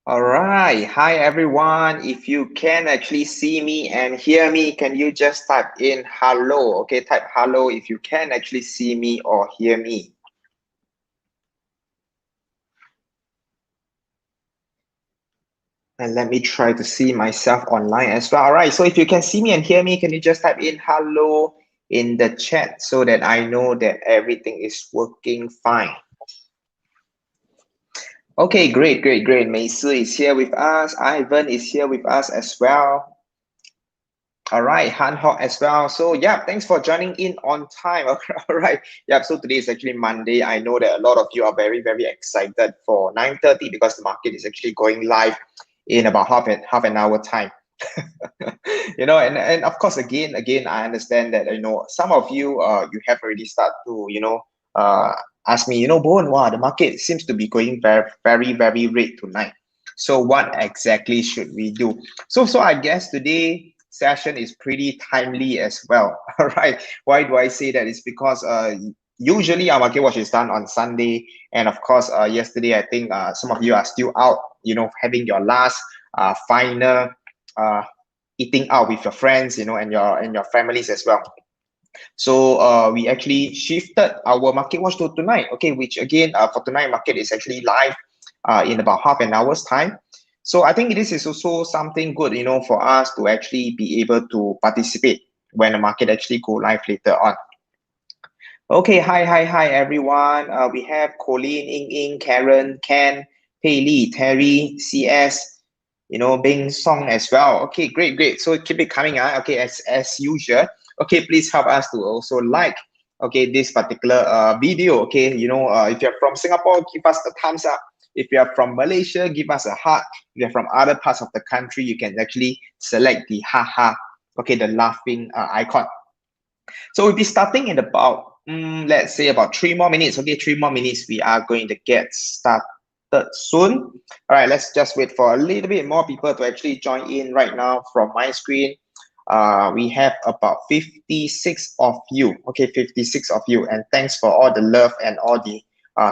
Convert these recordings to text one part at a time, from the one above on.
All right. Hi, everyone. If you can actually see me and hear me, can you just type in hello? Okay, type hello if you can actually see me or hear me. And let me try to see myself online as well. All right. So if you can see me and hear me, can you just type in hello in the chat so that I know that everything is working fine? Okay, great. Mei Si is here with us. Ivan is here with us as well. All right, Han Hock as well. So yeah, thanks for joining in on time. All right. Yeah, so today is actually Monday. I know that a lot of you are very excited for 9:30 because the market is actually going live in about half an hour time. And of course again I understand that some of you you have already started to uh ask me, Bowen, wow, the market seems to be going very red tonight. So what exactly should we do? So I guess today session is pretty timely as well. All right. Why do I say that? It's because usually our market watch is done on Sunday, and of course yesterday I think some of you are still out, having your last final uh eating out with your friends, and your families as well. So we actually shifted our market watch to tonight. Okay, which again for tonight market is actually live in about half an hour's time. So I think this is also something good, for us to actually be able to participate when the market actually go live later on. Okay, hi everyone. We have Colleen, Ying, Karen, Ken, Haley, Terry, CS, Bing Song as well. Okay, great. So keep it coming. Okay, as usual. Okay, please help us to also like, okay, this particular video. Okay, if you're from Singapore, give us a thumbs up. If you're from Malaysia, give us a heart. If you're from other parts of the country, you can actually select the haha. Okay, the laughing icon. So we'll be starting in about, let's say about 3 more minutes. Okay, 3 more minutes. We are going to get started soon. All right, let's just wait for a little bit more people to actually join in right now from my screen. We have about 56 of you. Okay, 56 of you. And thanks for all the love and all the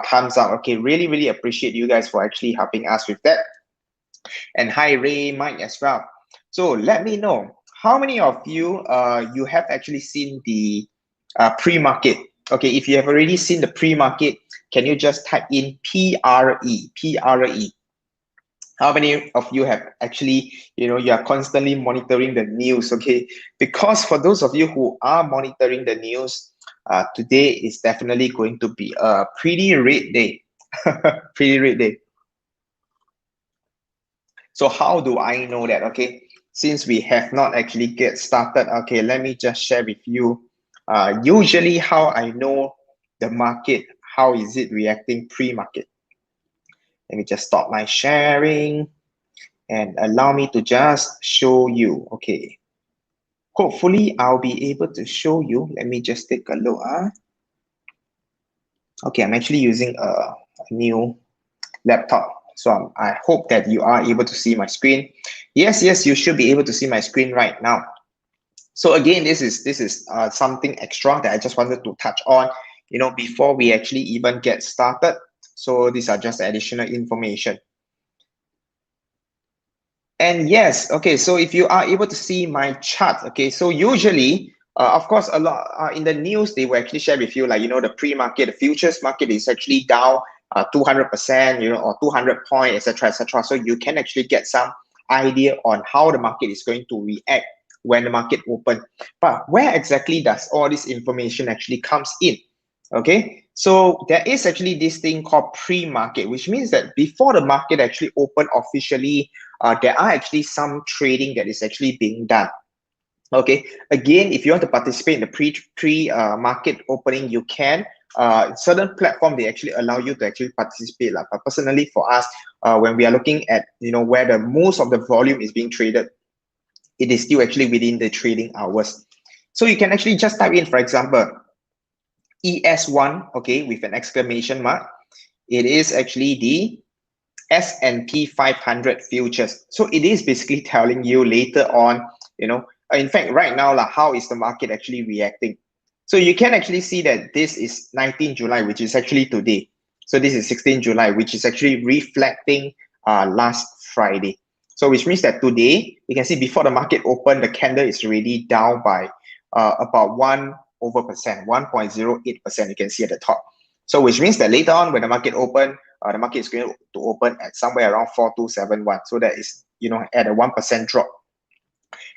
thumbs up. Okay, really appreciate you guys for actually helping us with that. And hi, Ray, Mike as well. So let me know how many of you you have actually seen the pre-market. Okay, if you have already seen the pre-market, can you just type in PRE? PRE. How many of you have actually, you are constantly monitoring the news? Okay, because for those of you who are monitoring the news, today is definitely going to be a pretty red day. Pretty red day. So how do I know that? Okay, since we have not actually get started, okay, let me just share with you. Usually how I know the market, how is it reacting pre-market? Let me just stop my sharing and allow me to just show you. Okay, hopefully I'll be able to show you. Let me just take a look. Okay, I'm actually using a new laptop. So I hope that you are able to see my screen. Yes, you should be able to see my screen right now. So again, this is something extra that I just wanted to touch on, before we actually even get started. So these are just additional information. And yes, okay, so if you are able to see my chart, okay, so usually, of course, a lot in the news, they will actually share with you, like, the pre-market, the futures market is actually down 200%, or 200 point, etc. So you can actually get some idea on how the market is going to react when the market open. But where exactly does all this information actually comes in? Okay, so there is actually this thing called pre-market, which means that before the market actually open officially, there are actually some trading that is actually being done. Okay, again, if you want to participate in the market opening, you can. Certain platform, they actually allow you to actually participate. Like, but personally for us, when we are looking at where the most of the volume is being traded, it is still actually within the trading hours. So you can actually just type in, for example, ES1, okay, with an exclamation mark. It is actually the S&P 500 futures. So it is basically telling you later on, in fact, right now, how is the market actually reacting? So you can actually see that this is 19 July, which is actually today. So this is 16 July, which is actually reflecting last Friday. So which means that today, you can see before the market opened, the candle is already down by about 1%, 1.08%, you can see at the top. So which means that later on when the market open, the market is going to open at somewhere around 4271. So that is, at a 1% drop.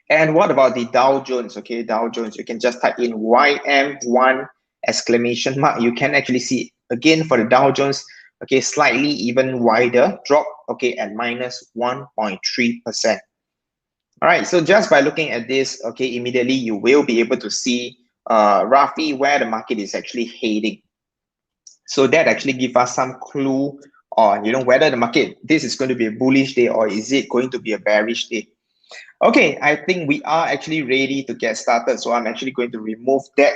And what about the Dow Jones? Okay, Dow Jones, you can just type in YM1 exclamation mark. You can actually see again for the Dow Jones, okay, slightly even wider drop, okay, at minus 1.3%. All right, so just by looking at this, okay, immediately you will be able to see roughly where the market is actually heading. So that actually gives us some clue on, whether the market, this is going to be a bullish day or is it going to be a bearish day. Okay, I think we are actually ready to get started. So I'm actually going to remove that.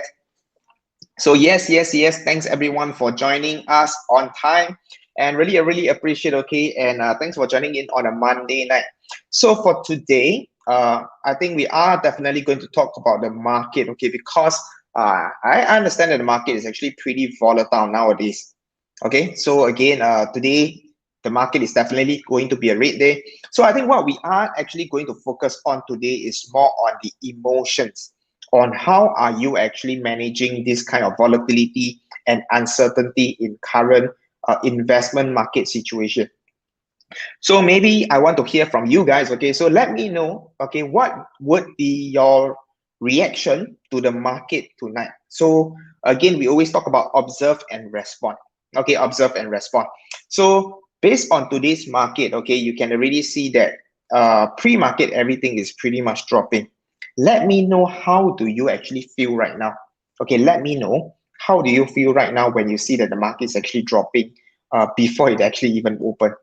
So yes, thanks everyone for joining us on time. And really, I really appreciate, okay, and thanks for joining in on a Monday night. So for today, I think we are definitely going to talk about the market, okay, because I understand that the market is actually pretty volatile nowadays. Okay, so again, today, the market is definitely going to be a red day. So I think what we are actually going to focus on today is more on the emotions, on how are you actually managing this kind of volatility and uncertainty in current investment market situation. So maybe I want to hear from you guys, okay? So let me know, okay, what would be your reaction to the market tonight? So again, we always talk about observe and respond. Okay, observe and respond. So based on today's market, okay, you can already see that pre-market, everything is pretty much dropping. Let me know how do you actually feel right now. Okay, let me know how do you feel right now when you see that the market is actually dropping before it actually even opened.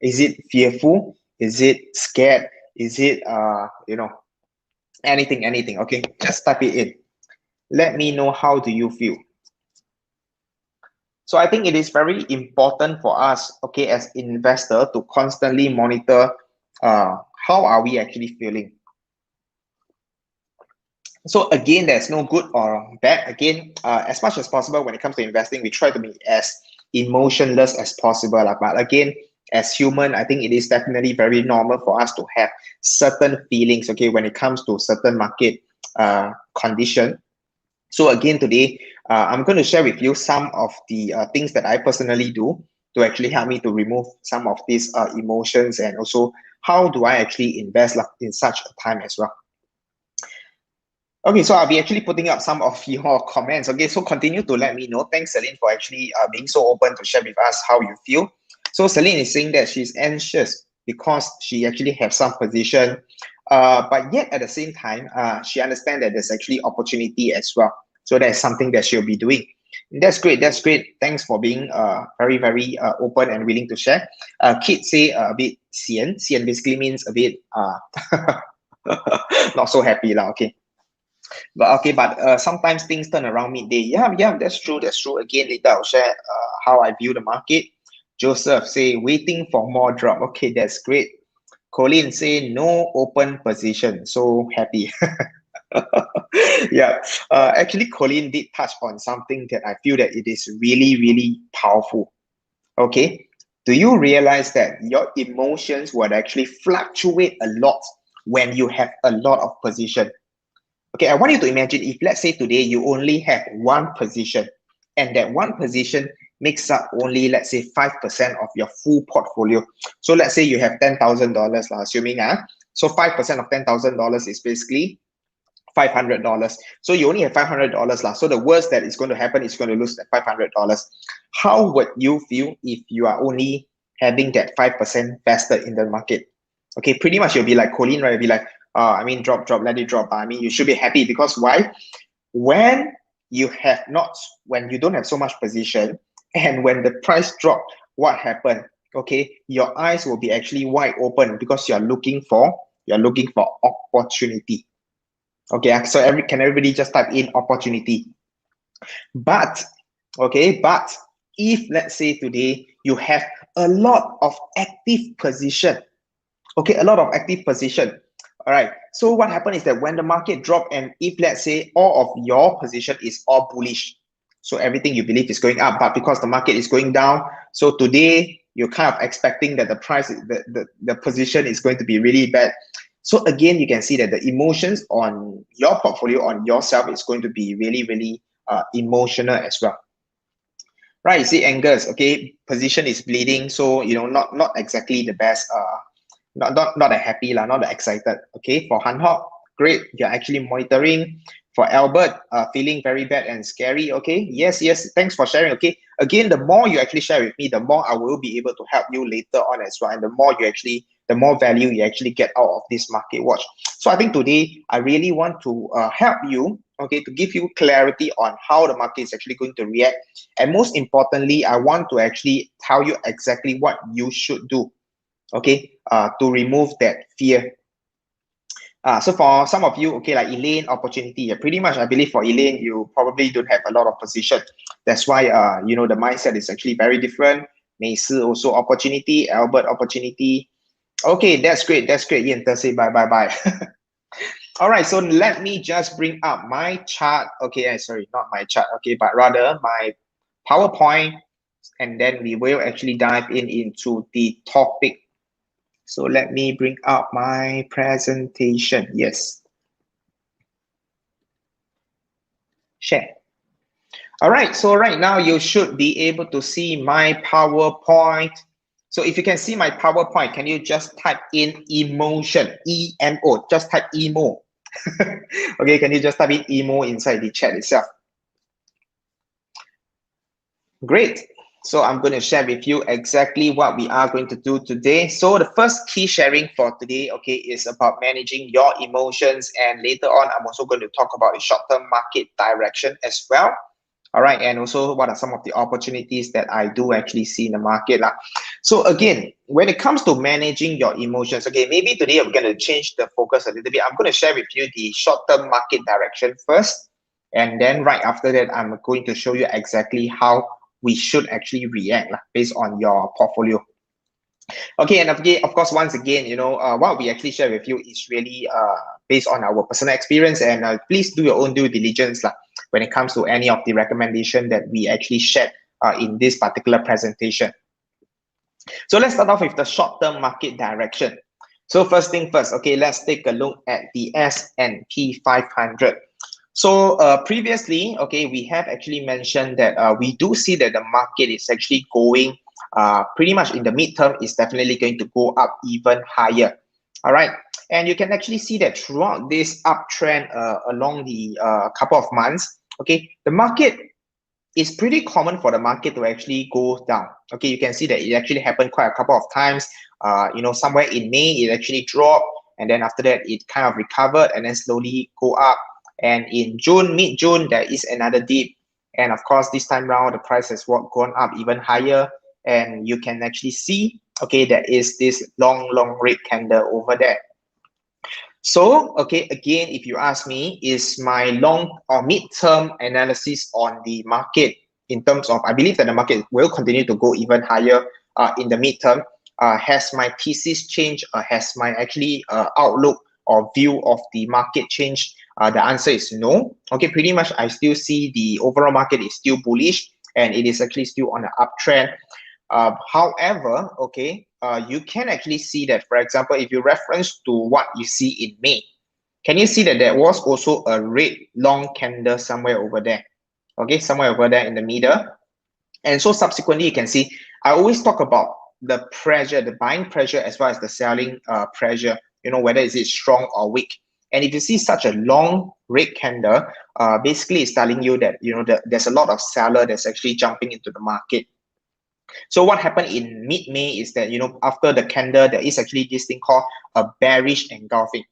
Is it fearful? Is it scared? Is it anything? Okay, just type it in. Let me know how do you feel. So I think it is very important for us, okay, as investor to constantly monitor how are we actually feeling. So again, there's no good or bad. Again, as much as possible when it comes to investing, we try to be as emotionless as possible. But again, as human, I think it is definitely very normal for us to have certain feelings, okay, when it comes to certain market condition. So again, today, I'm going to share with you some of the things that I personally do to actually help me to remove some of these emotions, and also how do I actually invest in such a time as well. Okay, so I'll be actually putting up some of your comments. Okay, so continue to let me know. Thanks, Celine, for actually being so open to share with us how you feel. So Celine is saying that she's anxious because she actually has some position, but yet at the same time, she understands that there's actually opportunity as well. So that's something that she'll be doing. That's great. That's great. Thanks for being very open and willing to share. Kid say a bit sian. Sian basically means a bit not so happy lah. Okay. But sometimes things turn around midday. Yeah, that's true. Again, later I'll share how I view the market. Joseph say waiting for more drop. Okay, that's great. Colin say no open position. So happy. Yeah. Actually, Colin did touch on something that I feel that it is really powerful. Okay. Do you realize that your emotions would actually fluctuate a lot when you have a lot of position? Okay, I want you to imagine if, let's say today you only have one position, and that one position makes up only, let's say, 5% of your full portfolio. So let's say you have $10,000, assuming, so 5% of $10,000 is basically $500. So you only have $500. So the worst that is going to happen is going to lose that $500. How would you feel if you are only having that 5% vested in the market? Okay, pretty much you'll be like Colleen, right? You'll be like, drop, let it drop. I mean, you should be happy because why? When you don't have so much position, and when the price drop, what happened? Okay, your eyes will be actually wide open because you're looking for opportunity. Okay, so can everybody just type in opportunity? But if let's say today you have a lot of active position, okay, a lot of active position. All right, so what happened is that when the market drop, and if let's say all of your position is all bullish, so everything you believe is going up, but because the market is going down, so today you're kind of expecting that the price, the position is going to be really bad. So again, you can see that the emotions on your portfolio, on yourself, is going to be really, really emotional as well. Right, you see Angus, okay, position is bleeding, so not exactly the best, not that happy lah, not that excited. Okay, for Han Hok, great, you're actually monitoring. For Albert, feeling very bad and scary. Okay, yes, thanks for sharing. Okay, again, the more you actually share with me, the more I will be able to help you later on as well, and the more value you actually get out of this market watch. So I think today I really want to help you, okay, to give you clarity on how the market is actually going to react, and most importantly, I want to actually tell you exactly what you should do, okay, to remove that fear. So for some of you, okay, like Elaine, opportunity. Pretty much, I believe for Elaine, you probably don't have a lot of position. That's why, the mindset is actually very different. Mei-Si also opportunity. Albert, opportunity. Okay, that's great. That's great. Yin say bye. All right, so let me just bring up my chart. Okay, sorry, not my chart. Okay, but rather my PowerPoint, and then we will actually dive into the topic. So let me bring up my presentation. Yes. Share. All right, so right now you should be able to see my PowerPoint. So if you can see my PowerPoint, can you just type in emotion, E-M-O, just type emo. Okay, can you just type in emo inside the chat itself? Great. So I'm going to share with you exactly what we are going to do today. So the first key sharing for today, okay, is about managing your emotions. And later on, I'm also going to talk about the short-term market direction as well. All right, and also what are some of the opportunities that I do actually see in the market. So again, when it comes to managing your emotions, okay, maybe today I'm going to change the focus a little bit. I'm going to share with you the short-term market direction first. And then right after that, I'm going to show you exactly how we should actually react based on your portfolio. Okay, and of course, once again, what we actually share with you is really based on our personal experience, and please do your own due diligence when it comes to any of the recommendation that we actually shared in this particular presentation. So let's start off with the short-term market direction. So first thing first, okay, let's take a look at the S&P 500. So previously, okay, we have actually mentioned that we do see that the market is actually going pretty much in the midterm is definitely going to go up even higher. All right. And you can actually see that throughout this uptrend along the couple of months, okay, the market is pretty common for the market to actually go down. Okay, you can see that it actually happened quite a couple of times. Somewhere in May, it actually dropped. And then after that, it kind of recovered and then slowly go up. And in June, mid-June, there is another dip. And of course, this time round, the price has gone up even higher. And you can actually see, okay, there is this long red candle over there. So, okay, again, if you ask me, is my long or mid-term analysis on the market in terms of, I believe that the market will continue to go even higher in the mid-term. Has my thesis changed? Has my actually outlook or view of the market changed? The answer is no. Okay, pretty much I still see the overall market is still bullish and it is actually still on the uptrend. However, okay, you can actually see that, for example, if you reference to what you see in May, can you see that there was also a red long candle somewhere over there? Okay, somewhere over there in the middle. And so subsequently, you can see, I always talk about the pressure, the buying pressure, as well as the selling pressure, whether is it strong or weak. And if you see such a long red candle, basically it's telling you that, there's a lot of seller that's actually jumping into the market. So what happened in mid-May is that, after the candle, there is actually this thing called a bearish engulfing.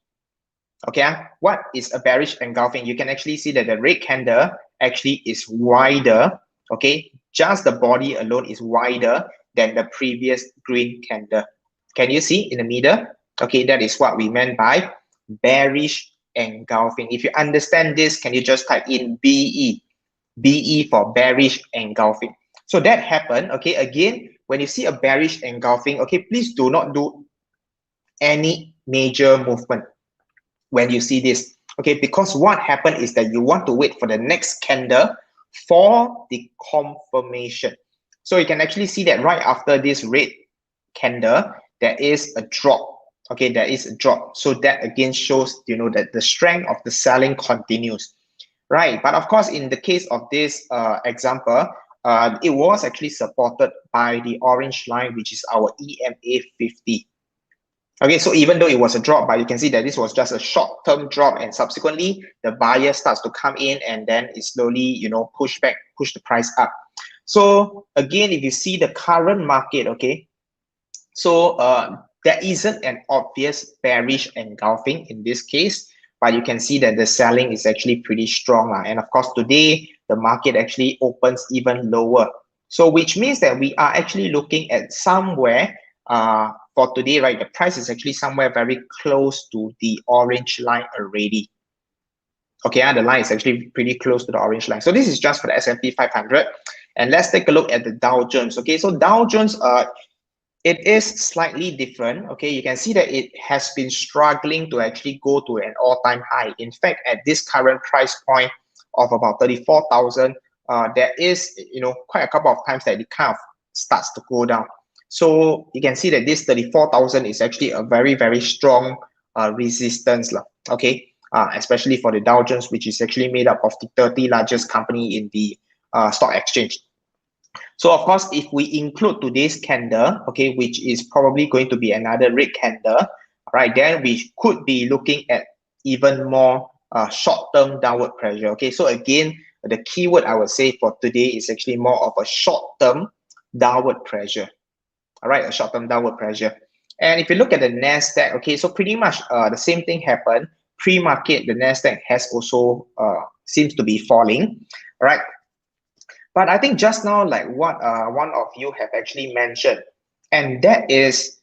Okay, what is a bearish engulfing? You can actually see that the red candle actually is wider. Okay, just the body alone is wider than the previous green candle. Can you see in the middle? Okay, that is what we meant by bearish engulfing. If you understand this, can you just type in BE? BE for bearish engulfing. So that happened, okay, again, when you see a bearish engulfing, okay, please do not do any major movement when you see this, okay, because what happened is that you want to wait for the next candle for the confirmation. So you can actually see that right after this red candle, there is a drop. Okay, there is a drop. So that again shows, that the strength of the selling continues, right? But of course, in the case of this example, it was actually supported by the orange line, which is our EMA 50. Okay, so even though it was a drop, but you can see that this was just a short-term drop, and subsequently the buyer starts to come in, and then it slowly, push the price up. So again, if you see the current market, okay, so there isn't an obvious bearish engulfing in this case, but you can see that the selling is actually pretty strong. And of course, today the market actually opens even lower. So which means that we are actually looking at somewhere for today, right? The price is actually somewhere very close to the orange line already. Okay, the line is actually pretty close to the orange line. So this is just for the S&P 500. And let's take a look at the Dow Jones. Okay, so Dow Jones, it is slightly different. Okay, you can see that it has been struggling to actually go to an all-time high. In fact, at this current price point of about 34,000, there is, quite a couple of times that it kind of starts to go down. So you can see that this 34,000 is actually a very, very strong resistance. Okay, especially for the Dow Jones, which is actually made up of the 30 largest company in the stock exchange. So of course, if we include today's candle, okay, which is probably going to be another red candle, right, then we could be looking at even more short-term downward pressure. Okay, so again, the keyword I would say for today is actually more of a short-term downward pressure. All right, a short-term downward pressure. And if you look at the Nasdaq, okay, so pretty much the same thing happened. Pre-market, the Nasdaq has also seems to be falling. All right. But I think just now, like what one of you have actually mentioned, and that is,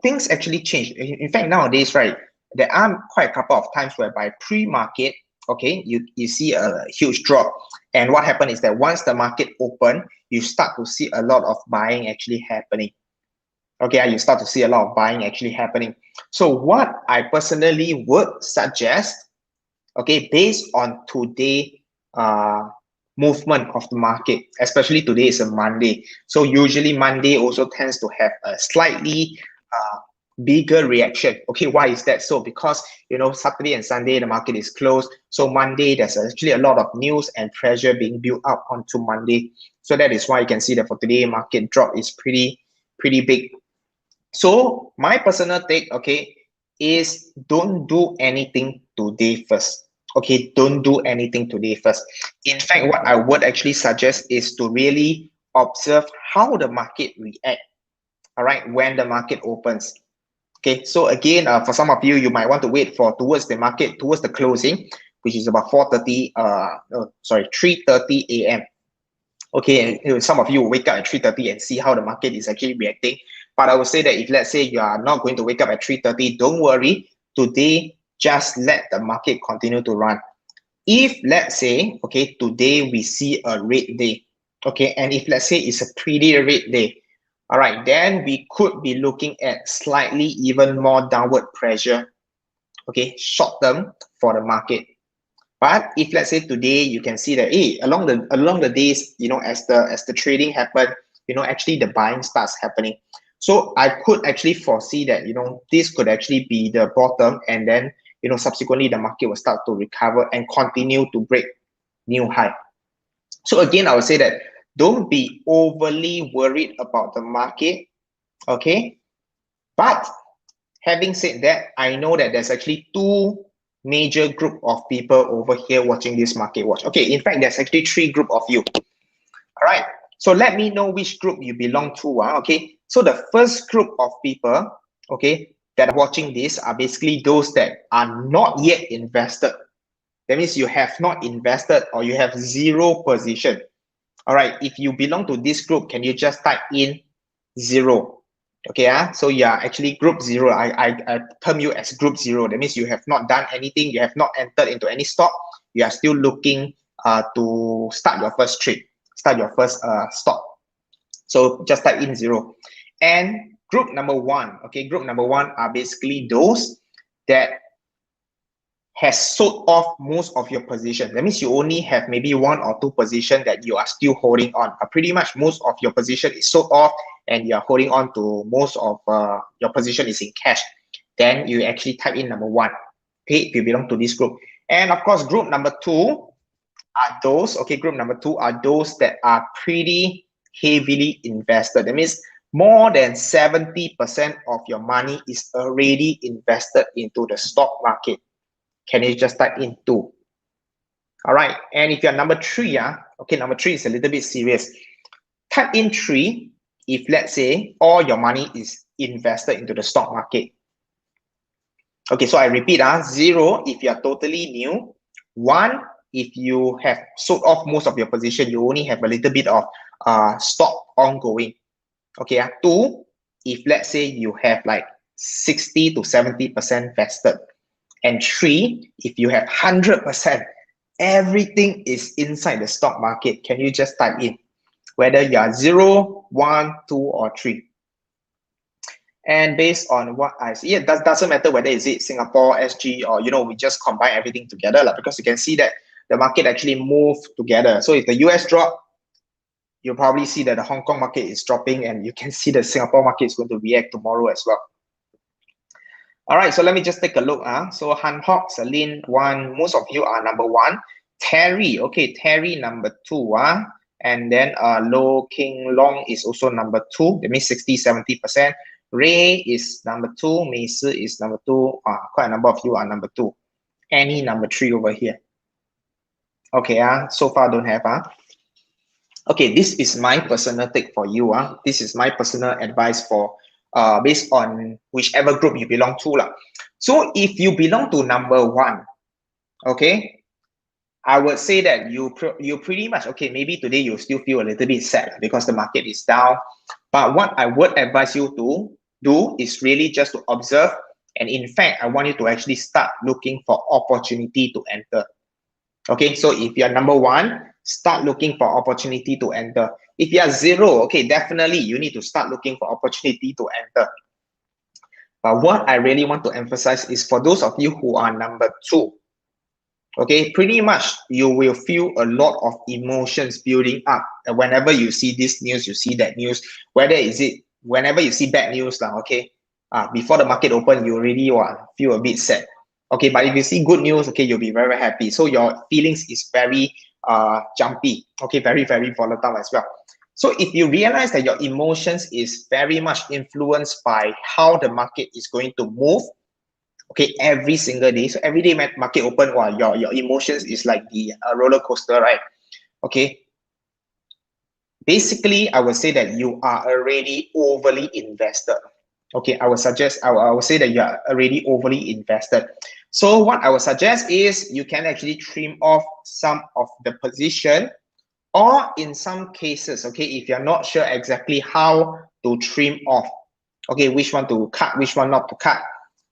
things actually change. In fact, nowadays, right, there are quite a couple of times whereby pre-market, okay, you see a huge drop. And what happened is that once the market open, you start to see a lot of buying actually happening. Okay, you start to see a lot of buying actually happening. So what I personally would suggest, okay, based on today, movement of the market, especially today is a Monday. So usually Monday also tends to have a slightly bigger reaction. Okay, why is that so? Because, Saturday and Sunday, the market is closed. So Monday, there's actually a lot of news and pressure being built up onto Monday. So that is why you can see that for today, market drop is pretty big. So my personal take, okay, is don't do anything today first. Okay, don't do anything today first. In fact, what I would actually suggest is to really observe how the market react, all right, when the market opens. Okay, so again, for some of you, you might want to wait for towards the closing, which is about 3:30 a.m. Okay, some of you will wake up at 3:30 and see how the market is actually reacting. But I would say that if let's say you are not going to wake up at 3:30, don't worry. Today, just let the market continue to run. If let's say, okay, today we see a red day, okay, and if let's say it's a pretty red day, all right, then we could be looking at slightly even more downward pressure, okay, short term for the market. But if let's say today you can see that, hey, along the days, as the trading happen, actually the buying starts happening. So I could actually foresee that, this could actually be the bottom, and then, subsequently the market will start to recover and continue to break new high. So again, I would say that don't be overly worried about the market, okay? But having said that, I know that there's actually two major group of people over here watching this market watch. Okay, in fact, there's actually three group of you. All right, so let me know which group you belong to. Okay, so the first group of people, okay, that are watching this are basically those that are not yet invested. That means you have not invested or you have zero position. All right, if you belong to this group, can you just type in 0? Okay, so you are actually group 0. I term you as group 0. That means you have not done anything, you have not entered into any stock, you are still looking to start your first trade, start your first stock. So just type in 0. And group number 1, okay, group number 1 are basically those that has sold off most of your position. That means you only have maybe 1 or 2 position that you are still holding on. Pretty much most of your position is sold off and you are holding on to most of your position is in cash. Then you actually type in number 1. Okay, if you belong to this group. And of course, group number 2 are those, okay, group number 2 are those that are pretty heavily invested. That means more than 70% of your money is already invested into the stock market. Can you just type in 2? All right. And if you're number 3, okay, number 3 is a little bit serious. Type in 3 if, let's say, all your money is invested into the stock market. Okay, so I repeat, 0 if you're totally new. 1 if you have sold off most of your position, you only have a little bit of stock ongoing. Okay, 2 if, let's say, you have like 60 to 70% vested. And 3 if you have 100%, everything is inside the stock market. Can you just type in whether you are 0, 1, 2, or 3? And based on what I see, it doesn't matter whether is it Singapore, SG, or we just combine everything together, because you can see that the market actually move together. So if the US drop, you'll probably see that the Hong Kong market is dropping, and you can see the Singapore market is going to react tomorrow as well. All right, so let me just take a look. So Han Hock, Celine, 1. Most of you are number 1. Terry, okay, Terry number 2. And then Lo King Long is also number 2. That means 60, 70%. Ray is number 2. Mei Si is number 2. Quite a number of you are number 2. Annie number 3 over here. Okay, so far don't have. Okay, this is my personal take for you. This is my personal advice for based on whichever group you belong to. So if you belong to number 1, okay, I would say that you pretty much, okay, maybe today you still feel a little bit sad because the market is down. But what I would advise you to do is really just to observe. And in fact, I want you to actually start looking for opportunity to enter. Okay, so if you're number 1, start looking for opportunity to enter. If you're 0, okay, definitely you need to start looking for opportunity to enter. But what I really want to emphasize is for those of you who are number 2, okay, pretty much you will feel a lot of emotions building up whenever you see this news, you see that news, whenever you see bad news, okay, before the market open, you really feel a bit sad. Okay, but if you see good news, okay, you'll be very, very happy. So your feelings is very jumpy, okay, very, very volatile as well. So if you realize that your emotions is very much influenced by how the market is going to move, okay, every single day. So every day market open, your emotions is like the roller coaster, right? Okay. Basically, I would say that you are already overly invested. Okay, I would say that you are already overly invested. So what I would suggest is you can actually trim off some of the position, or in some cases, okay, if you're not sure exactly how to trim off, okay, which one to cut, which one not to cut,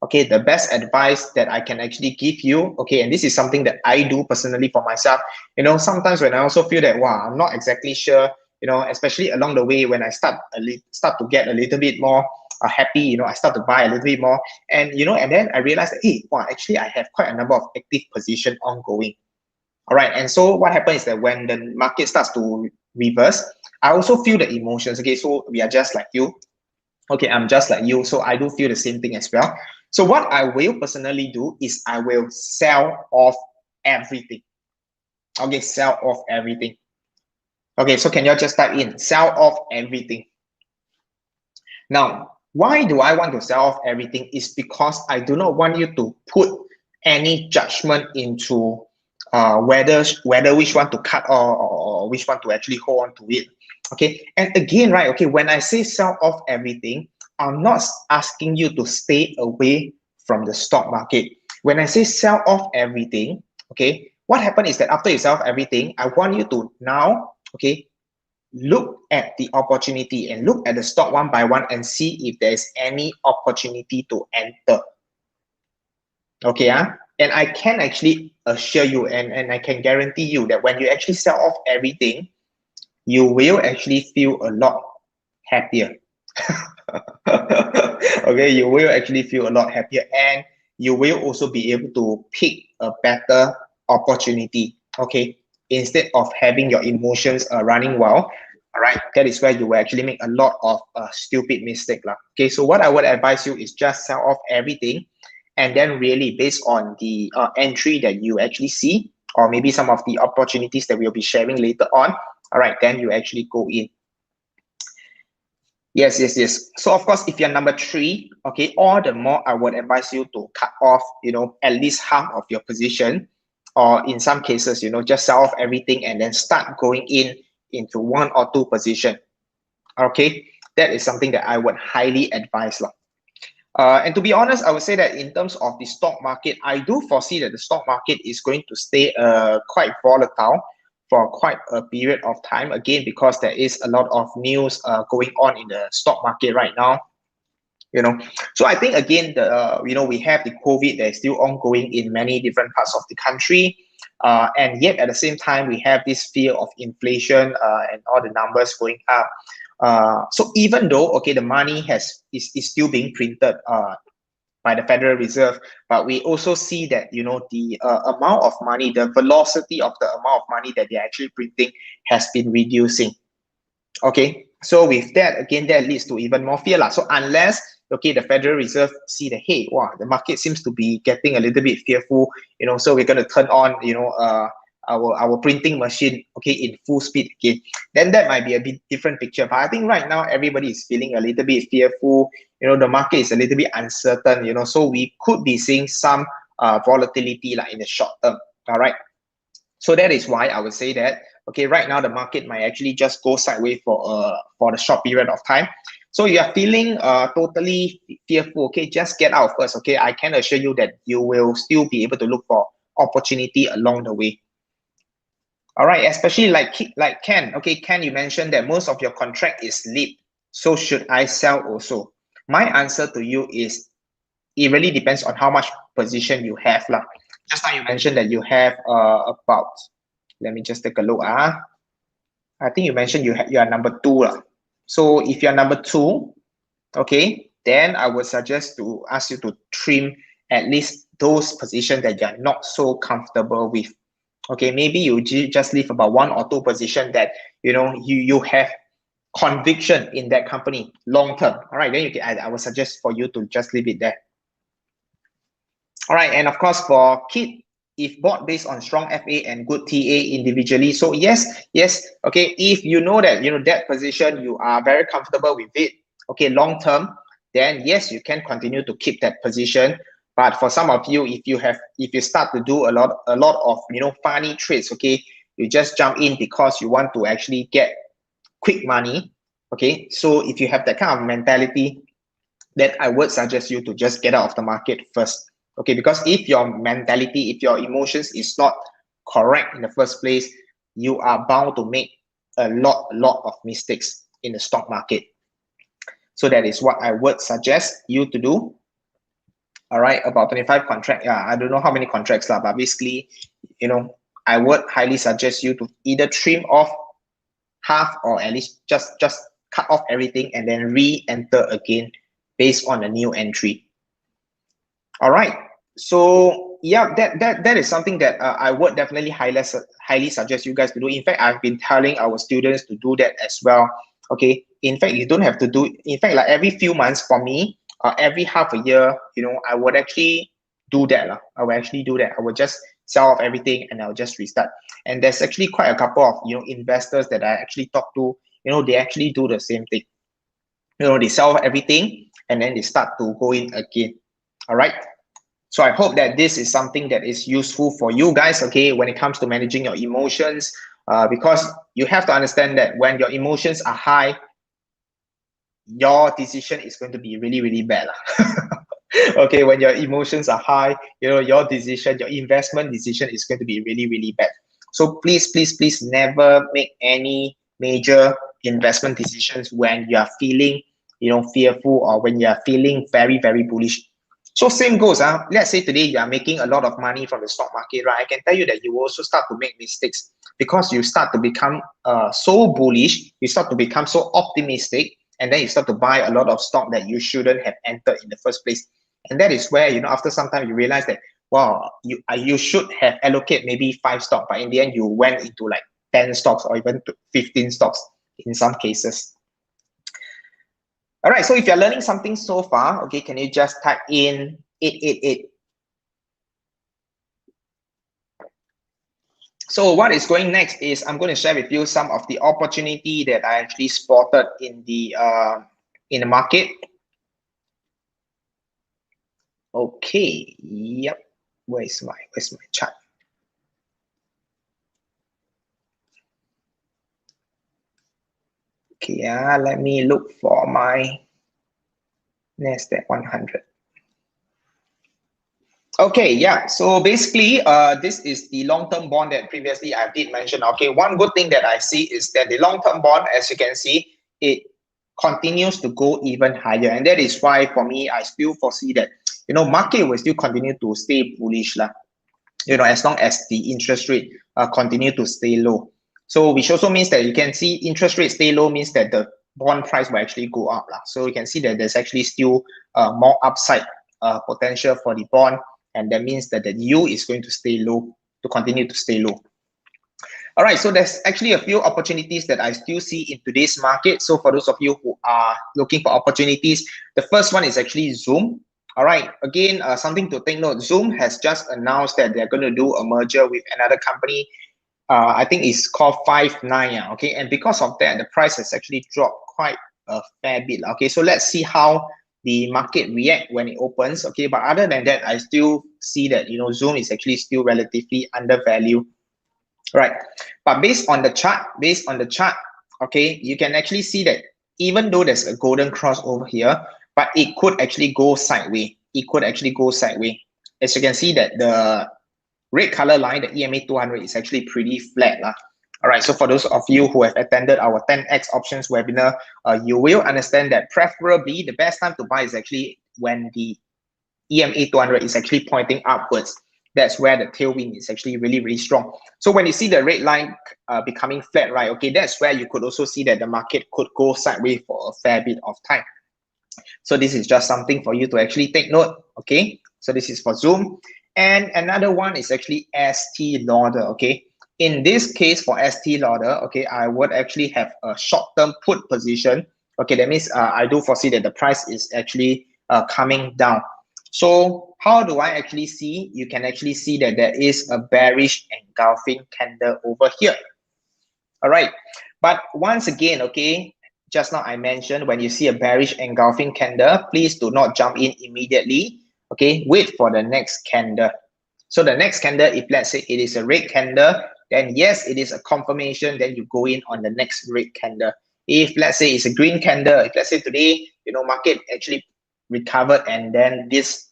okay, the best advice that I can actually give you, okay, and this is something that I do personally for myself, sometimes when I also feel that, wow, I'm not exactly sure, especially along the way when I start to get a little bit more happy, I start to buy a little bit more, and and then I realize that, hey, wow, actually I have quite a number of active position ongoing. All right, and so what happens is that when the market starts to reverse, I also feel the emotions. Okay, so we are just like you. Okay, I'm just like you, so I do feel the same thing as well. So what I will personally do is I will sell off everything. Okay, sell off everything. Okay, so can you just type in sell off everything? Now, why do I want to sell off everything? Is because I do not want you to put any judgment into whether which one to cut or which one to actually hold on to it. Okay, and again, right, okay, when I say sell off everything, I'm not asking you to stay away from the stock market. When I say sell off everything, okay, what happened is that after you sell off everything, I want you to now, okay, look at the opportunity and look at the stock one by one and see if there's any opportunity to enter. Okay, and I can actually assure you and I can guarantee you that when you actually sell off everything, you will actually feel a lot happier. Okay, you will actually feel a lot happier, and you will also be able to pick a better opportunity, okay, instead of having your emotions running wild. All right, that is where you will actually make a lot of stupid mistake lah. Okay, so what I would advise you is just sell off everything, and then really based on the entry that you actually see, or maybe some of the opportunities that we'll be sharing later on. All right, then you actually go in. Yes, yes, yes. So of course, if you're number three, okay, all the more I would advise you to cut off, at least half of your position, or in some cases, just sell off everything and then start going into one or two position. Okay, that is something that I would highly advise. And to be honest, I would say that in terms of the stock market, I do foresee that the stock market is going to stay quite volatile for quite a period of time, again, because there is a lot of news going on in the stock market right now. So I think again, we have the COVID that is still ongoing in many different parts of the country, and yet at the same time we have this fear of inflation and all the numbers going up. So even though, okay, the money is still being printed by the Federal Reserve, but we also see that the amount of money, the velocity of the amount of money that they're actually printing has been reducing. Okay, so with that, again, that leads to even more fear. So unless, okay, the Federal Reserve see that, hey, wow, the market seems to be getting a little bit fearful, so we're going to turn on, our printing machine, okay, in full speed, okay, then that might be a bit different picture. But I think right now everybody is feeling a little bit fearful. The market is a little bit uncertain. So we could be seeing some volatility in the short term. All right. So that is why I would say that, okay, right now the market might actually just go sideways for the short period of time. So you are feeling totally fearful, okay, just get out first, okay. I can assure you that you will still be able to look for opportunity along the way. All right, especially like Ken. Okay, Ken, you mentioned that most of your contract is LEAP. So should I sell also? My answer to you is it really depends on how much position you have. Just now you mentioned that you have about, let me just take a look. I think you mentioned you are number two. So if you're number two, okay, then I would suggest to ask you to trim at least those positions that you're not so comfortable with. Okay, maybe you just leave about one or two position that you have conviction in that company long term. All right, then I would suggest for you to just leave it there. All right, and of course for KIT, if bought based on strong FA and good TA individually. So yes, okay, if you know that that position you are very comfortable with it, okay, long term, then yes, you can continue to keep that position. But for some of you, if you start to do a lot of funny trades, okay, you just jump in because you want to actually get quick money, okay. So if you have that kind of mentality, then I would suggest you to just get out of the market first, okay. Because if your mentality, if your emotions is not correct in the first place, you are bound to make a lot of mistakes in the stock market. So that is what I would suggest you to do. All right, about 25 contract. Yeah, I don't know how many contracts but basically, I would highly suggest you to either trim off half or at least just cut off everything and then re-enter again based on a new entry. All right. So yeah, that is something that I would definitely highly suggest you guys to do. In fact, I've been telling our students to do that as well. Okay. In fact, you don't have to do. In fact, like every few months for me, every half a year, I would actually do that. I would actually do that. I would just sell off everything and I'll just restart. And there's actually quite a couple of investors that I actually talk to. They actually do the same thing. They sell off everything and then they start to go in again. All right. So I hope that this is something that is useful for you guys, okay, when it comes to managing your emotions, because you have to understand that when your emotions are high, your decision is going to be really, really bad. Okay, when your emotions are high, your decision, your investment decision is going to be really, really bad. So please, never make any major investment decisions when you are feeling, fearful, or when you are feeling very, very bullish. So same goes. Let's say today you are making a lot of money from the stock market, right? I can tell you that you will also start to make mistakes because you start to become so bullish, you start to become so optimistic, and then you start to buy a lot of stock that you shouldn't have entered in the first place. And that is where, after some time you realize that, wow, you should have allocate maybe 5 stocks, but in the end you went into like 10 stocks or even 15 stocks in some cases. All right, so if you're learning something so far, okay, can you just type in 888? So what is going next is I'm going to share with you some of the opportunity that I actually spotted in the market. Okay, yep. Where's my chart? Okay, let me look for my Nasdaq 100. Okay, yeah. So basically, this is the long-term bond that previously I did mention. Okay, one good thing that I see is that the long-term bond, as you can see, it continues to go even higher, and that is why for me, I still foresee that market will still continue to stay bullish lah. As long as the interest rate continue to stay low. So which also means that you can see interest rate stay low means that the bond price will actually go up lah. So you can see that there's actually still more upside potential for the bond, and that means that the yield is going to stay low, to continue to stay low. All right, so there's actually a few opportunities that I still see in today's market. So for those of you who are looking for opportunities, the first one is actually Zoom. All right, again, something to take note. Zoom has just announced that they're going to do a merger with another company. I think it's called Five9. Okay, and because of that, the price has actually dropped quite a fair bit. Okay, so let's see how the market react when it opens. Okay, but other than that, I still see that Zoom is actually still relatively undervalued. Right, but based on the chart, okay, you can actually see that even though there's a golden cross over here, but it could actually go sideways. As you can see that the red color line, the EMA 200, is actually pretty flat lah. All right, so for those of you who have attended our 10x options webinar, you will understand that preferably the best time to buy is actually when the EMA 200 is actually pointing upwards. That's where the tailwind is actually really, really strong. So when you see the red line becoming flat, right, okay, that's where you could also see that the market could go sideways for a fair bit of time. So this is just something for you to actually take note, okay? So this is for Zoom. And another one is actually ST Lauder, okay? In this case for ST Lauder, okay, I would actually have a short-term put position. Okay, that means I do foresee that the price is actually coming down. So how do I actually see? You can actually see that there is a bearish engulfing candle over here. All right, but once again, okay, just now I mentioned when you see a bearish engulfing candle, please do not jump in immediately. Okay, wait for the next candle. So the next candle, if let's say it is a red candle, then yes, it is a confirmation. Then you go in on the next red candle. If let's say it's a green candle, if let's say today, market actually recovered and then this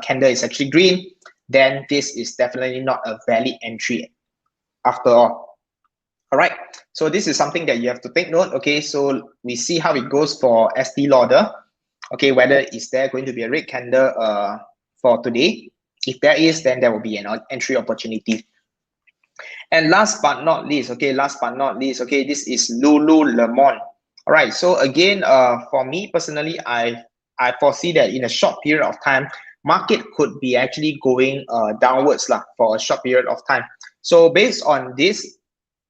candle is actually green, then this is definitely not a valid entry after all. All right, so this is something that you have to take note. Okay, so we see how it goes for ST Lauder. Okay, whether is there going to be a red candle for today. If there is, then there will be an entry opportunity. And last but not least, okay, this is Lululemon. All right, so again, for me personally, I foresee that in a short period of time, market could be actually going downwards for a short period of time. So based on this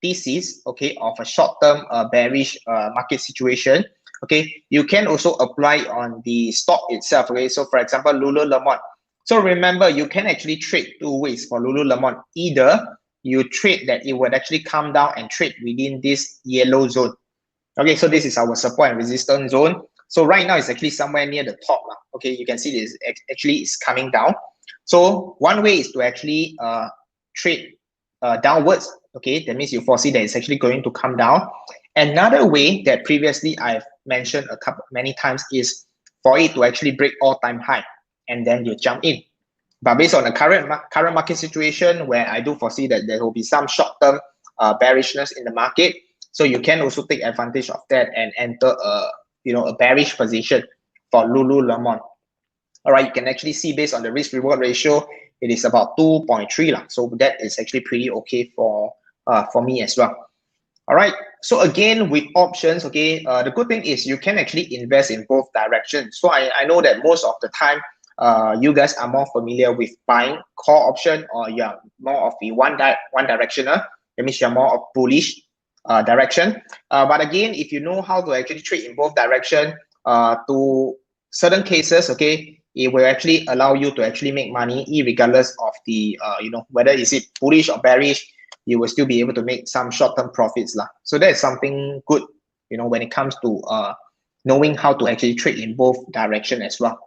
thesis, okay, of a short-term bearish market situation, okay, you can also apply on the stock itself. Okay, so for example, Lululemon. So remember, you can actually trade two ways for Lululemon. Either you trade that it would actually come down and trade within this yellow zone. Okay, so this is our support and resistance zone. So right now it's actually somewhere near the top. Okay, you can see this actually is coming down. So one way is to actually trade downwards. Okay, that means you foresee that it's actually going to come down. Another way that previously I've mentioned many times is for it to actually break all-time high, and then you jump in. But based on the current market situation, where I do foresee that there will be some short-term bearishness in the market, so you can also take advantage of that and enter a bearish position for Lululemon. All right, you can actually see based on the risk-reward ratio, it is about 2.3 lah. So that is actually pretty okay for me as well. All right, so again with options, okay, the good thing is you can actually invest in both directions. So I know that most of the time you guys are more familiar with buying call option, or you are more of a one directional. That means you're more of bullish direction. But again, if you know how to actually trade in both direction, to certain cases, okay, it will actually allow you to actually make money, regardless of the whether is it bullish or bearish. You will still be able to make some short-term profits lah. So that is something good, when it comes to knowing how to actually trade in both direction as well.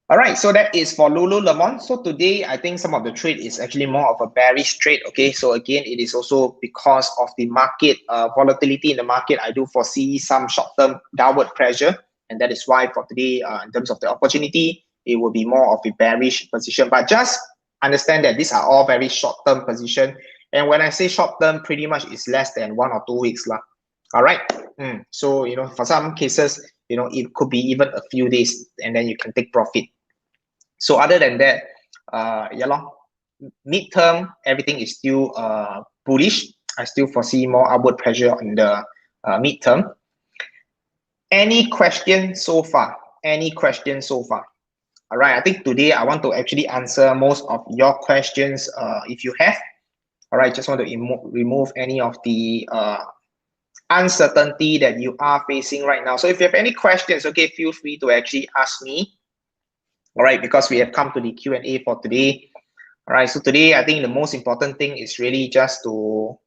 All right, so that is for Lululemon. So today, I think some of the trade is actually more of a bearish trade. Okay, so again, it is also because of the market volatility in the market. I do foresee some short-term downward pressure, and that is why for today, in terms of the opportunity, it will be more of a bearish position. But just understand that these are all very short-term position, and when I say short-term, pretty much it's less than 1 or 2 weeks lah. All right. So for some cases, it could be even a few days, and then you can take profit. So other than that, midterm, everything is still bullish. I still foresee more upward pressure on the midterm. Any questions so far? Any questions so far? All right, I think today I want to actually answer most of your questions if you have. All right, just want to remove any of the uncertainty that you are facing right now. So if you have any questions, okay, feel free to actually ask me. All right, because we have come to the Q&A for today. All right, so today I think the most important thing is really just to,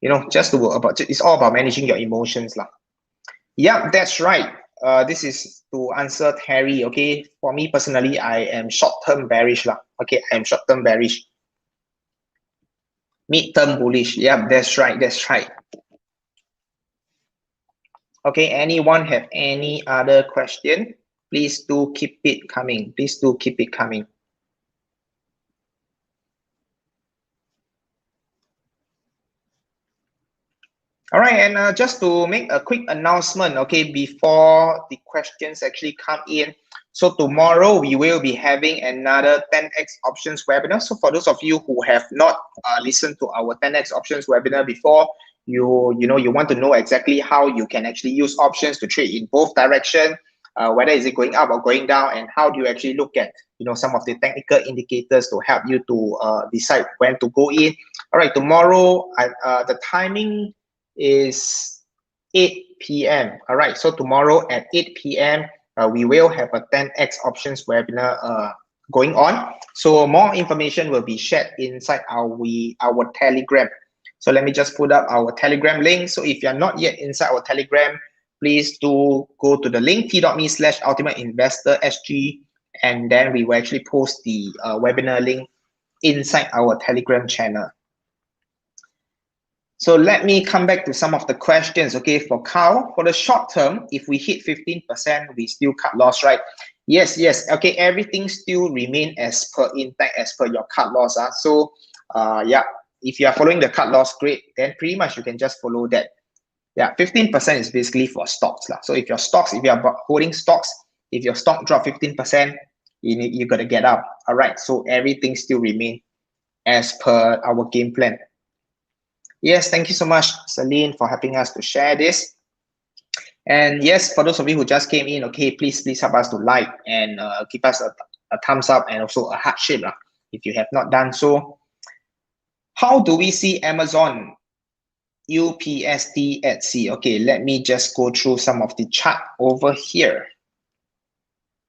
it's all about managing your emotions lah. Yeah, that's right. This is to answer Terry. Okay, for me personally, I am short-term bearish lah. Okay, I am short-term bearish. Mid-term bullish. Yeah, that's right. That's right. Okay, anyone have any other question? Please do keep it coming. Please do keep it coming. All right, and just to make a quick announcement, okay, before the questions actually come in. So tomorrow we will be having another 10x options webinar. So for those of you who have not listened to our 10x options webinar before, you want to know exactly how you can actually use options to trade in both directions, whether is it going up or going down, and how do you actually look at some of the technical indicators to help you to decide when to go in. All right, tomorrow the timing is 8 p.m. All right, so tomorrow at 8 p.m. We will have a 10x options webinar going on. So more information will be shared inside our Telegram. So let me just put up our Telegram link. So if you're not yet inside our Telegram, please do go to the link t.me/ultimateinvestorsg, and then we will actually post the webinar link inside our Telegram channel. So let me come back to some of the questions. Okay, for Carl, for the short term, if we hit 15%, we still cut loss, right? Yes. Okay, everything still remain as per intact as per your cut loss. So yeah, if you are following the cut loss, great. Then pretty much you can just follow that. Yeah, 15% is basically for stocks lah. So if you are holding stocks, if your stock drop 15%, you got to get up. All right, so everything still remain as per our game plan. Yes, thank you so much, Celine, for helping us to share this. And yes, for those of you who just came in, okay, please help us to like and give us a thumbs up and also a heart shape if you have not done so. How do we see Amazon UPST at C? Okay, let me just go through some of the chart over here.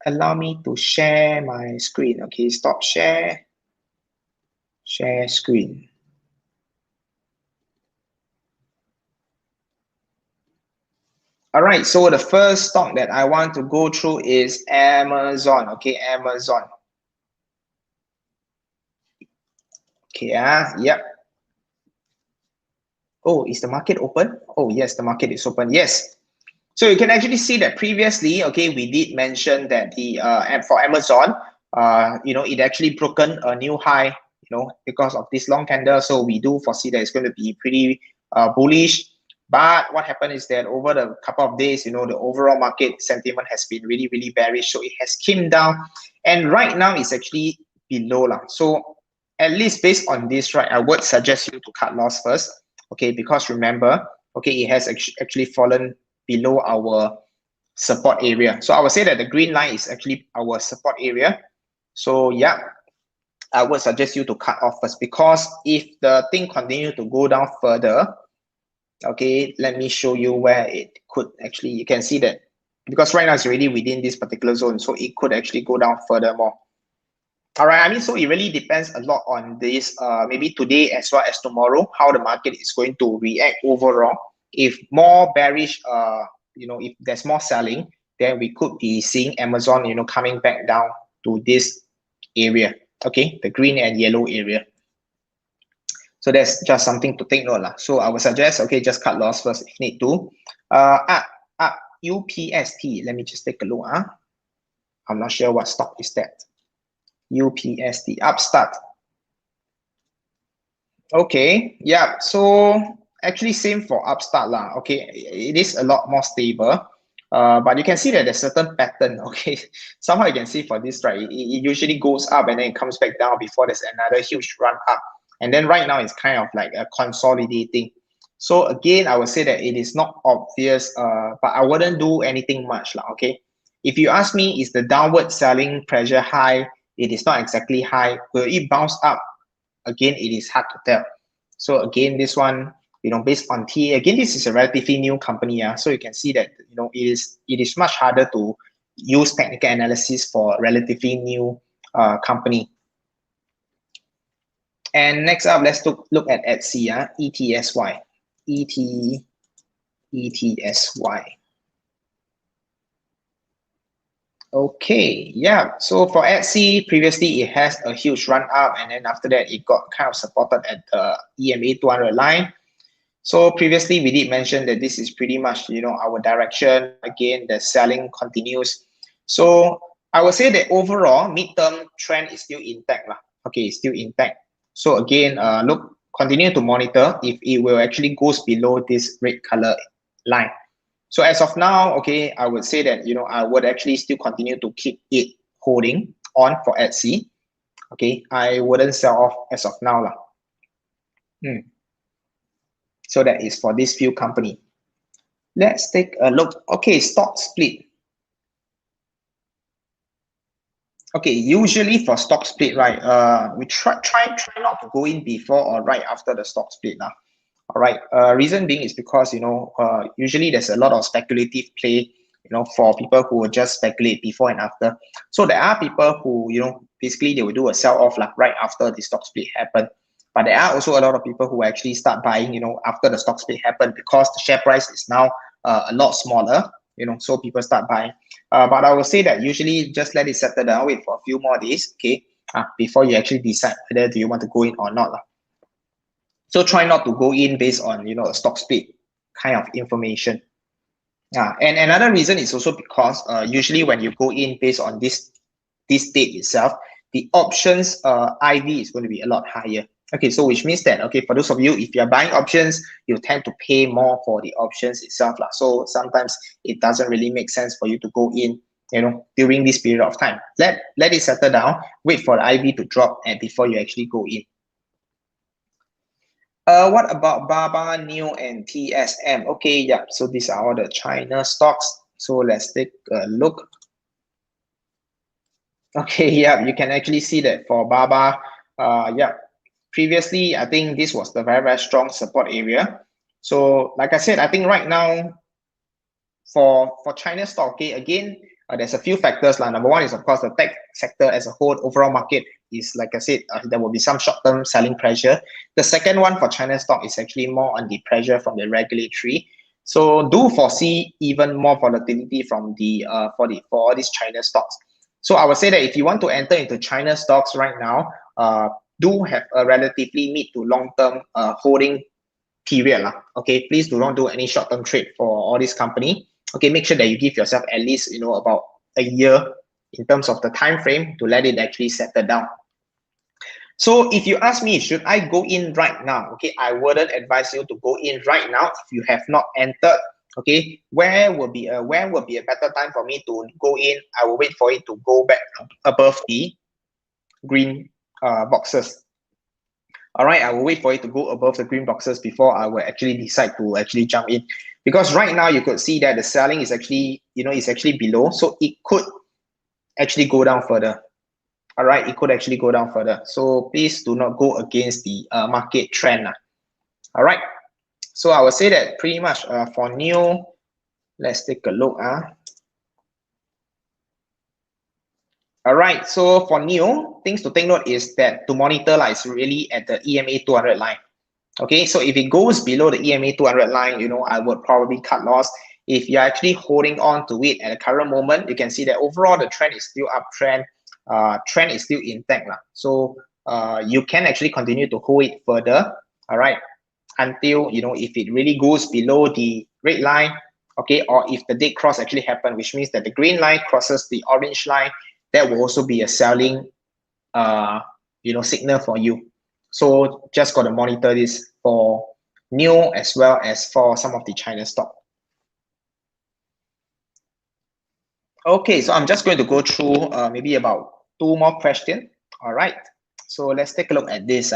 Allow me to share my screen. Okay, stop share. Share screen. All right, so the first stock that I want to go through is Amazon. Okay, Amazon. Okay, yep. Oh, is the market open? Oh, yes, the market is open. Yes. So you can actually see that previously, okay, we did mention that the for Amazon, it actually broken a new high, because of this long candle. So we do foresee that it's going to be pretty bullish. But what happened is that over the couple of days, the overall market sentiment has been really, really bearish. So it has came down, and right now it's actually below. So at least based on this, right, I would suggest you to cut loss first, okay, because remember, okay, it has actually fallen below our support area. So I would say that the green line is actually our support area. So yeah, I would suggest you to cut off first, because if the thing continue to go down further, okay, let me show you where it could actually, you can see that because right now it's already within this particular zone, so it could actually go down furthermore. All right, I mean, so it really depends a lot on this, maybe today as well as tomorrow, how the market is going to react overall. If more bearish, if there's more selling, then we could be seeing Amazon, coming back down to this area, okay, the green and yellow area. So that's just something to take note lah. So I would suggest, okay, just cut loss first if need to. UPST, let me just take a look. I'm not sure what stock is that. UPST, Upstart. Okay, yeah, so actually same for Upstart lah. Okay, it is a lot more stable. But you can see that there's certain pattern, okay? Somehow you can see for this, right? It usually goes up and then it comes back down before there's another huge run up. And then right now it's kind of like a consolidating. So again, I would say that it is not obvious, but I wouldn't do anything much lah, okay? If you ask me, is the downward selling pressure high? It is not exactly high. Will it bounce up? Again, it is hard to tell. So again, this one, based on TA, again, this is a relatively new company. So you can see that, it is much harder to use technical analysis for a relatively new company. And next up, let's look at ETSY, ETSY. Okay, yeah. So for ETSY, previously it has a huge run up, and then after that it got kind of supported at the EMA 200 line. So previously we did mention that this is pretty much our direction. Again, the selling continues. So I would say that overall midterm trend is still intact lah. Okay, still intact. So again, continue to monitor if it will actually goes below this red color line. So as of now, okay, I would say that, I would actually still continue to keep it holding on for ETSY. Okay, I wouldn't sell off as of now lah. So that is for this few company. Let's take a look. Okay, stock split. Okay, usually for stock split, right, we try not to go in before or right after the stock split now. All right, reason being is because, usually there's a lot of speculative play, for people who will just speculate before and after. So there are people who, basically they will do a sell off right after the stock split happened. But there are also a lot of people who actually start buying, after the stock split happened, because the share price is now a lot smaller, so people start buying. But I will say that usually just let it settle down, wait for a few more days, okay, before you actually decide whether do you want to go in or not. So try not to go in based on, a stock split kind of information. And another reason is also because usually when you go in based on this date itself, the options IV is going to be a lot higher. Okay, so which means that, okay, for those of you, if you're buying options, you tend to pay more for the options itself. So sometimes it doesn't really make sense for you to go in, during this period of time. Let it settle down, wait for the IV to drop and before you actually go in. What about Baba, NIO, and TSM? Okay, yeah, so these are all the China stocks. So let's take a look. Okay, yeah, you can actually see that for Baba, previously, I think this was the very, very strong support area. So like I said, I think right now for China stock, okay, again, there's a few factors. Number one is, of course, the tech sector as a whole, overall market is, like I said, there will be some short-term selling pressure. The second one for China stock is actually more on the pressure from the regulatory. So do foresee even more volatility from the for all these China stocks. So I would say that if you want to enter into China stocks right now, do have a relatively mid to long-term holding period. Okay, please do not do any short-term trade for all this company. Okay, make sure that you give yourself at least about a year in terms of the time frame to let it actually settle down. So if you ask me, should I go in right now? Okay, I wouldn't advise you to go in right now if you have not entered. Okay, when will be a better time for me to go in? I will wait for it to go back above the green boxes. All right, I will wait for it to go above the green boxes before I will actually decide to actually jump in. Because right now you could see that the selling is actually, is actually below. So it could actually go down further. All right, it could actually go down further. So please do not go against the market trend. All right. So I would say that pretty much for NIO, let's take a look. All right, so for NIO, things to take note is that to monitor is really at the EMA 200 line. Okay, so if it goes below the EMA 200 line, I would probably cut loss. If you're actually holding on to it at the current moment, you can see that overall the trend is still uptrend. Trend is still intact. So you can actually continue to hold it further, all right, until, if it really goes below the red line, okay, or if the dead cross actually happen, which means that the green line crosses the orange line, that will also be a selling signal for you. So just got to monitor this for NIO as well as for some of the China stock. Okay, so I'm just going to go through maybe about 2 more questions. All right, so let's take a look at this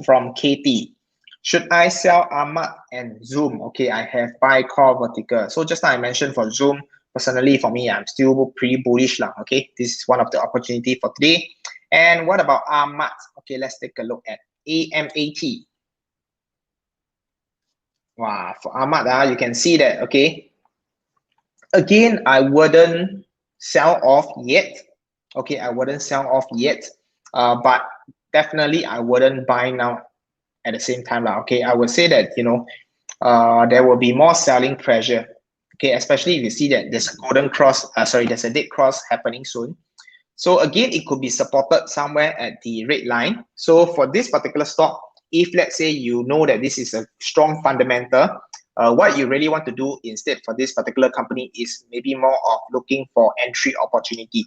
from Katie. Should I sell AMAT and Zoom? Okay, I have buy call vertical. So just now I mentioned for Zoom, personally for me, I'm still pretty bullish. Okay, this is one of the opportunity for today. And what about AMAT? Okay, let's take a look at AMAT. Wow, for AMAT, you can see that, okay, again, I wouldn't sell off yet. Okay, I wouldn't sell off yet, but definitely I wouldn't buy now at the same time. Okay, I would say that, there will be more selling pressure. Okay, especially if you see that there's a golden cross, there's a dead cross happening soon. So again, it could be supported somewhere at the red line. So for this particular stock, if let's say you know that this is a strong fundamental, what you really want to do instead for this particular company is maybe more of looking for entry opportunity.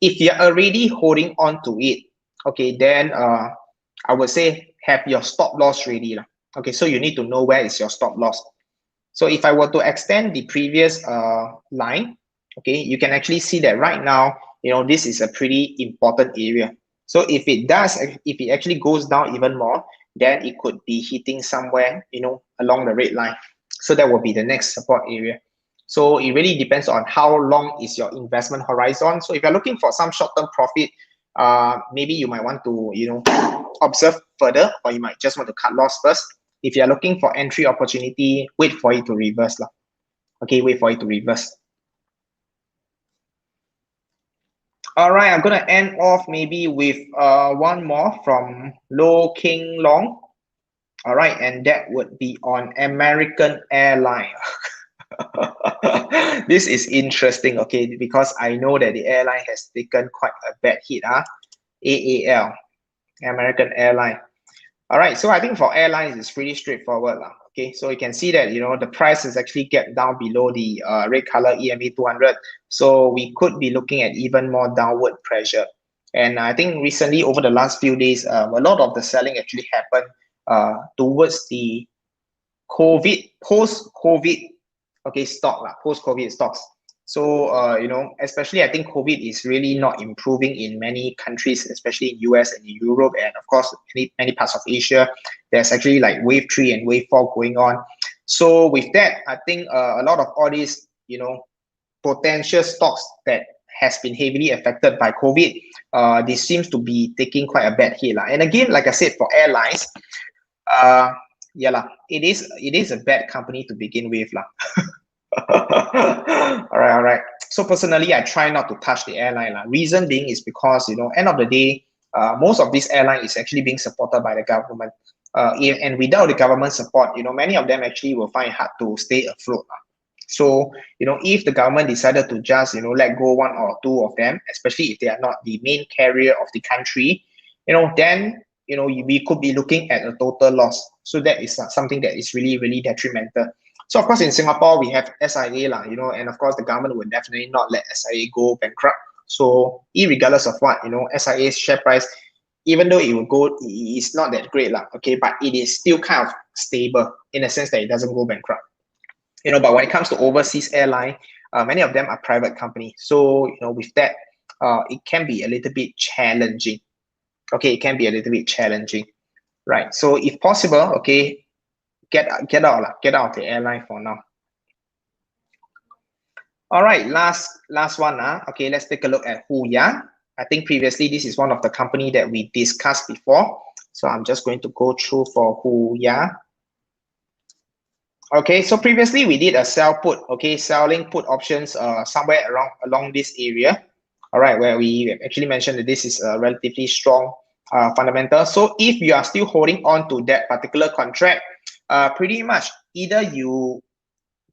If you're already holding on to it, okay, then I would say have your stop loss ready. Okay, so you need to know where is your stop loss. So if I were to extend the previous line, okay, you can actually see that right now, this is a pretty important area. So if it actually goes down even more, then it could be hitting somewhere, along the red line. So that will be the next support area. So it really depends on how long is your investment horizon. So if you're looking for some short-term profit, maybe you might want to, observe further, or you might just want to cut loss first. If you're looking for entry opportunity, wait for it to reverse. Okay, wait for it to reverse. All right, I'm going to end off maybe with one more from Lo King Long. All right, and that would be on American Airline. This is interesting, okay, because I know that the airline has taken quite a bad hit. AAL, American Airline. All right, so I think for airlines, it's pretty straightforward. Okay, so you can see that, the price has actually get down below the red color EMA 200. So we could be looking at even more downward pressure. And I think recently, over the last few days, a lot of the selling actually happened towards the post-COVID, okay, post-COVID stocks. So, especially I think COVID is really not improving in many countries, especially in US and in Europe, and of course, many parts of Asia. There's actually like wave 3 and wave 4 going on. So with that, I think a lot of all these, potential stocks that has been heavily affected by COVID, this seems to be taking quite a bad hit. And again, like I said, for airlines, it is a bad company to begin with. All right. So personally, I try not to touch the airline. Reason being is because, end of the day, most of this airline is actually being supported by the government. And without the government support, many of them actually will find it hard to stay afloat. So, if the government decided to just, let go 1 or 2 of them, especially if they are not the main carrier of the country, then, we could be looking at a total loss. So that is something that is really, really detrimental. So of course, in Singapore, we have SIA, and of course, the government would definitely not let SIA go bankrupt. So irregardless of what, SIA's share price, even though it will go, it's not that great, okay, but it is still kind of stable in the sense that it doesn't go bankrupt. But when it comes to overseas airline, many of them are private companies. So, with that, it can be a little bit challenging. Okay, it can be a little bit challenging. Right. So if possible, okay, get out of the airline for now. All right, last one. Okay, let's take a look at Huya. I think previously this is one of the company that we discussed before. So I'm just going to go through for Huya. Okay, so previously we did a sell put, okay, selling put options somewhere along this area. All right, where we actually mentioned that this is a relatively strong fundamental. So if you are still holding on to that particular contract, pretty much either you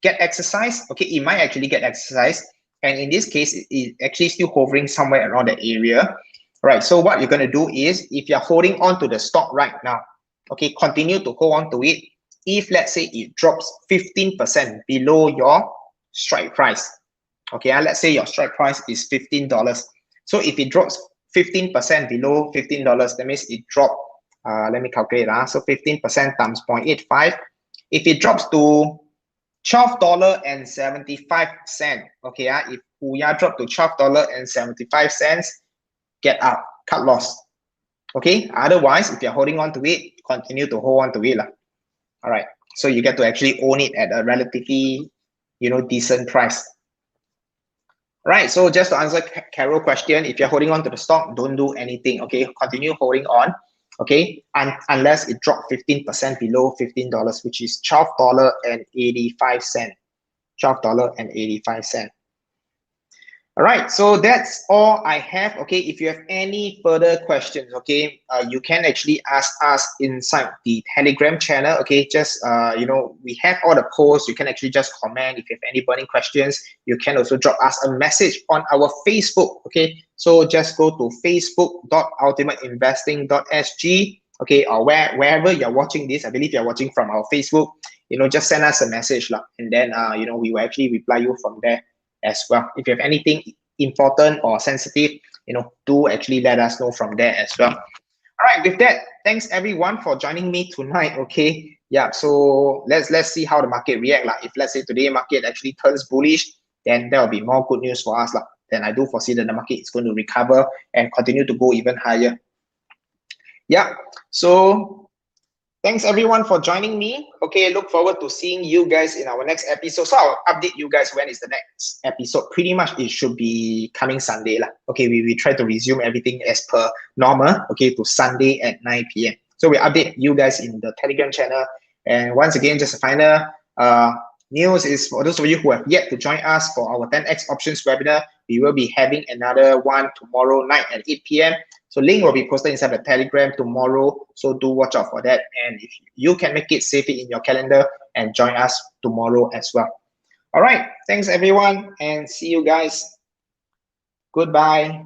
get exercise, okay, it might actually get exercise, and in this case it actually still hovering somewhere around that area. Right, so what you're going to do is, if you're holding on to the stock right now, okay, continue to hold on to it. If let's say it drops 15% below your strike price, okay, let's say your strike price is $15, so if it drops 15% below $15, that means it dropped, let me calculate, so 15% times 0.85, if it drops to $12.75. Okay, if Huya drop to $12.75, get out, cut loss. Okay, otherwise, if you're holding on to it, continue to hold on to it. All right, so you get to actually own it at a relatively, decent price. Right, so just to answer Carol question, if you're holding on to the stock, don't do anything. Okay, continue holding on. Okay, unless it dropped 15% below $15, which is $12.85. $12.85. All right, so that's all I have. Okay, if you have any further questions, okay, you can actually ask us inside the Telegram channel. Okay, just we have all the posts. You can actually just comment. If you have any burning questions, you can also drop us a message on our Facebook. Okay, so just go to facebook.ultimateinvesting.sg. Okay, or wherever you're watching this. I believe you're watching from our Facebook. Just send us a message, and then we will actually reply you from there as well. If you have anything important or sensitive, do actually let us know from there as well. All right, with that, thanks everyone for joining me tonight. Okay, yeah, so let's see how the market react. If let's say today market actually turns bullish, then there will be more good news for us. Then I do foresee that the market is going to recover and continue to go even higher. Yeah, so thanks everyone for joining me. Okay, look forward to seeing you guys in our next episode. So I'll update you guys when is the next episode. Pretty much it should be coming Sunday. Okay, we try to resume everything as per normal. Okay, to Sunday at 9 p.m. So we update you guys in the Telegram channel. And once again, just a final news is for those of you who have yet to join us for our 10x options webinar, we will be having another one tomorrow night at 8 p.m. So link will be posted inside the Telegram tomorrow. So do watch out for that. And if you can make it, save it in your calendar and join us tomorrow as well. All right. Thanks everyone and see you guys. Goodbye.